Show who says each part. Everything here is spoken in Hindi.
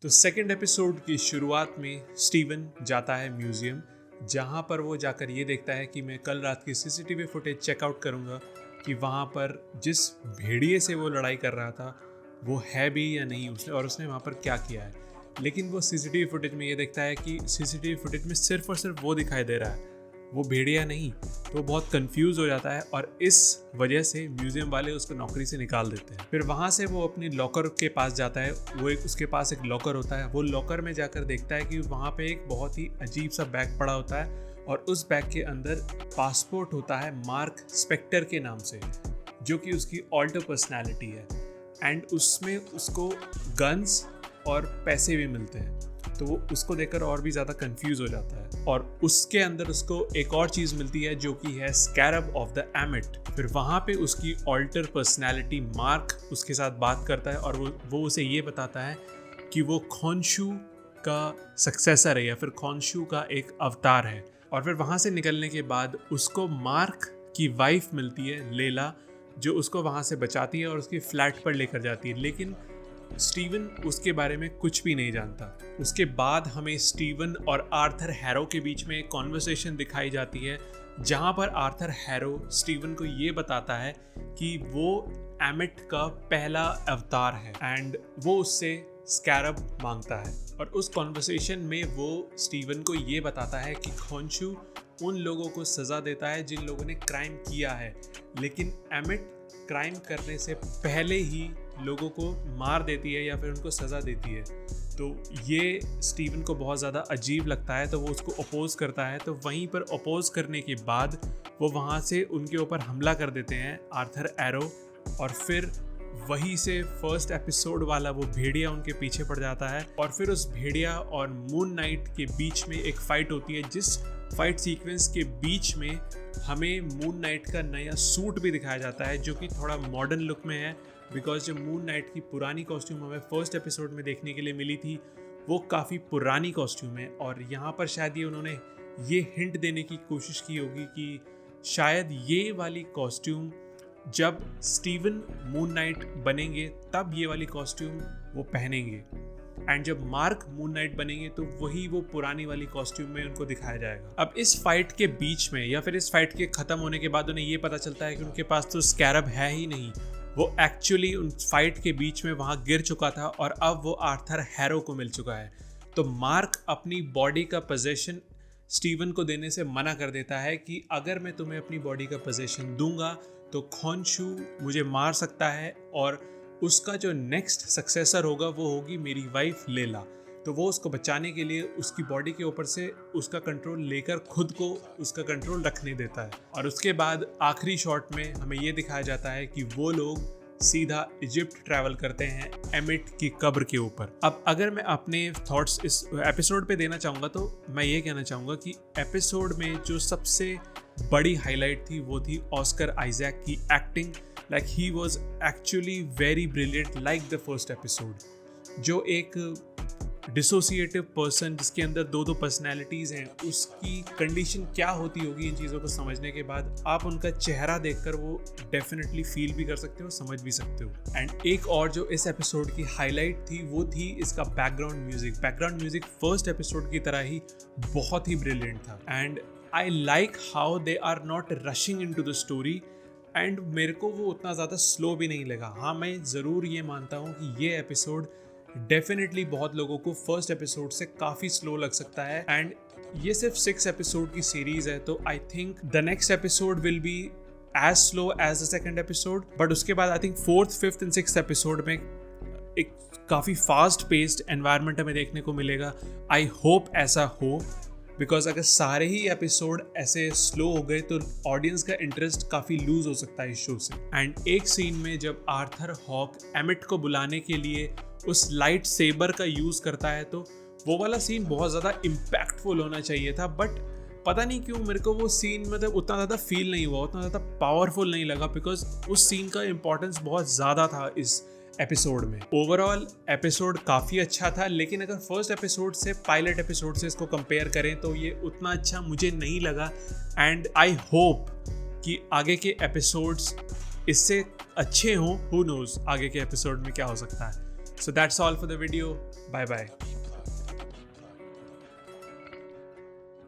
Speaker 1: तो सेकंड एपिसोड की शुरुआत में स्टीवन जाता है म्यूजियम, जहाँ पर वो जाकर ये देखता है कि मैं कल रात की सीसीटीवी फुटेज चेकआउट करूँगा कि वहाँ पर जिस भेड़िए से वो लड़ाई कर रहा था वो है भी या नहीं उसने वहाँ पर क्या किया है। लेकिन वो सीसीटीवी फुटेज में ये देखता है कि सीसीटीवी फुटेज में सिर्फ और सिर्फ वो दिखाई दे रहा है, वो भेड़िया नहीं। तो वो बहुत कंफ्यूज हो जाता है और इस वजह से म्यूजियम वाले उसको नौकरी से निकाल देते हैं। फिर वहाँ से वो अपनी लॉकर के पास जाता है। उसके पास एक लॉकर होता है। वो लॉकर में जाकर देखता है कि वहाँ पे एक बहुत ही अजीब सा बैग पड़ा होता है और उस बैग के अंदर पासपोर्ट होता है मार्क स्पेक्टर के नाम से, जो कि उसकी ऑल्टर पर्सनैलिटी है। एंड उसमें उसको गन्स और पैसे भी मिलते हैं। तो वो उसको देखकर और भी ज़्यादा कंफ्यूज हो जाता है और उसके अंदर उसको एक और चीज़ मिलती है जो कि है स्कैरब ऑफ द एमिट। फिर वहाँ पे उसकी ऑल्टर पर्सनैलिटी मार्क उसके साथ बात करता है और वो उसे ये बताता है कि वो खोंशू का सक्सेसर है या फिर खोंशू का एक अवतार है। और फिर वहाँ से निकलने के बाद उसको मार्क की वाइफ मिलती है लेला, जो उसको वहाँ से बचाती है और उसकी फ्लैट पर लेकर जाती है। लेकिन स्टीवन उसके बारे में कुछ भी नहीं जानता। उसके बाद हमें स्टीवन और आर्थर हैरो के बीच में एक कॉन्वर्सेशन दिखाई जाती है, जहाँ पर आर्थर हैरो स्टीवन को ये बताता है कि वो एमिट का पहला अवतार है एंड वो उससे स्कैरब मांगता है। और उस कॉन्वर्सेशन में वो स्टीवन को ये बताता है कि खोंशू उन लोगों को सज़ा देता है जिन लोगों ने क्राइम किया है, लेकिन एमिट क्राइम करने से पहले ही लोगों को मार देती है या फिर उनको सज़ा देती है। तो ये स्टीवन को बहुत ज़्यादा अजीब लगता है, तो वो उसको अपोज करता है। तो वहीं पर अपोज करने के बाद वो वहाँ से उनके ऊपर हमला कर देते हैं आर्थर एरो। और फिर वहीं से फर्स्ट एपिसोड वाला वो भेड़िया उनके पीछे पड़ जाता है और फिर उस भेड़िया और मून नाइट के बीच में एक फ़ाइट होती है, जिस फाइट सीक्वेंस के बीच में हमें मून नाइट का नया सूट भी दिखाया जाता है, जो कि थोड़ा मॉडर्न लुक में है। बिकॉज जो मून नाइट की पुरानी कॉस्ट्यूम हमें फर्स्ट एपिसोड में देखने के लिए मिली थी वो काफ़ी पुरानी कॉस्ट्यूम है। और यहाँ पर शायद ये उन्होंने ये हिंट देने की कोशिश की होगी कि शायद ये वाली कॉस्ट्यूम जब स्टीवन मून नाइट बनेंगे तब ये वाली कॉस्ट्यूम वो पहनेंगे, एंड जब मार्क मून नाइट बनेंगे तो वही वो पुरानी वाली कॉस्ट्यूम में उनको दिखाया जाएगा। अब इस फाइट के बीच में या फिर इस फाइट के ख़त्म होने के बाद उन्हें ये पता चलता है कि उनके पास तो स्कैरब है ही नहीं। वो एक्चुअली उन फाइट के बीच में वहाँ गिर चुका था और अब वो आर्थर हैरो को मिल चुका है। तो मार्क अपनी बॉडी का पोजेशन स्टीवन को देने से मना कर देता है कि अगर मैं तुम्हें अपनी बॉडी का पोजेशन दूंगा तो खोंशू मुझे मार सकता है और उसका जो नेक्स्ट सक्सेसर होगा वो होगी मेरी वाइफ लेला। तो वो उसको बचाने के लिए उसकी बॉडी के ऊपर से उसका कंट्रोल लेकर खुद को उसका कंट्रोल रखने देता है। और उसके बाद आखिरी शॉट में हमें ये दिखाया जाता है कि वो लोग सीधा इजिप्ट ट्रैवल करते हैं एमिट की कब्र के ऊपर। अब अगर मैं अपने थॉट्स इस एपिसोड पे देना चाहूँगा तो मैं ये कहना चाहूँगा कि एपिसोड में जो सबसे बड़ी हाईलाइट थी वो थी ऑस्कर आइजैक की acting. Like he was actually very brilliant like the first episode. जो एक डिसोसिएटिव पर्सन जिसके अंदर दो पर्सनैलिटीज़ हैं, उसकी कंडीशन क्या होती होगी इन चीज़ों को समझने के बाद आप उनका चेहरा देखकर वो डेफिनेटली फील भी कर सकते हो, समझ भी सकते हो। एंड एक और जो इस एपिसोड की हाईलाइट थी वो थी इसका background music. Background music first episode की तरह ही बहुत ही ब्रिलियंट था and I like how they are not rushing in to the story and मेरे को वो उतना ज़्यादा स्लो भी नहीं लगा। हाँ, मैं ज़रूर ये मानता हूँ कि ये एपिसोड डेफिनेटली बहुत लोगों को फर्स्ट एपिसोड से काफ़ी स्लो लग सकता है एंड ये सिर्फ 6 एपिसोड की सीरीज़ है, तो I think the next episode will be as slow as the second episode. But उसके बाद I think 4th, 5th and 6th episode में एक काफ़ी फास्ट पेस्ड एनवायरनमेंट हमें देखने को मिलेगा। आई होप ऐसा हो, बिकॉज अगर सारे ही एपिसोड ऐसे स्लो हो गए तो ऑडियंस का इंटरेस्ट काफ़ी लूज हो सकता है इस शो से। एंड एक सीन में जब आर्थर हॉक एमिट को बुलाने के लिए उस लाइट सेबर का यूज़ करता है तो वो वाला सीन बहुत ज़्यादा इम्पैक्टफुल होना चाहिए था, बट पता नहीं क्यों मेरे को वो सीन मतलब उतना ज़्यादा फील नहीं हुआ, उतना ज़्यादा पावरफुल नहीं लगा, बिकॉज उस सीन का इम्पोर्टेंस बहुत ज़्यादा था इस एपिसोड में। ओवरऑल एपिसोड काफ़ी अच्छा था, लेकिन अगर फर्स्ट एपिसोड से पायलट एपिसोड से इसको कंपेयर करें तो ये उतना अच्छा मुझे नहीं लगा। एंड आई होप कि आगे के एपिसोड्स इससे अच्छे हों। हु नोज़ आगे के एपिसोड में क्या हो सकता है। So that's all for the video. Bye bye.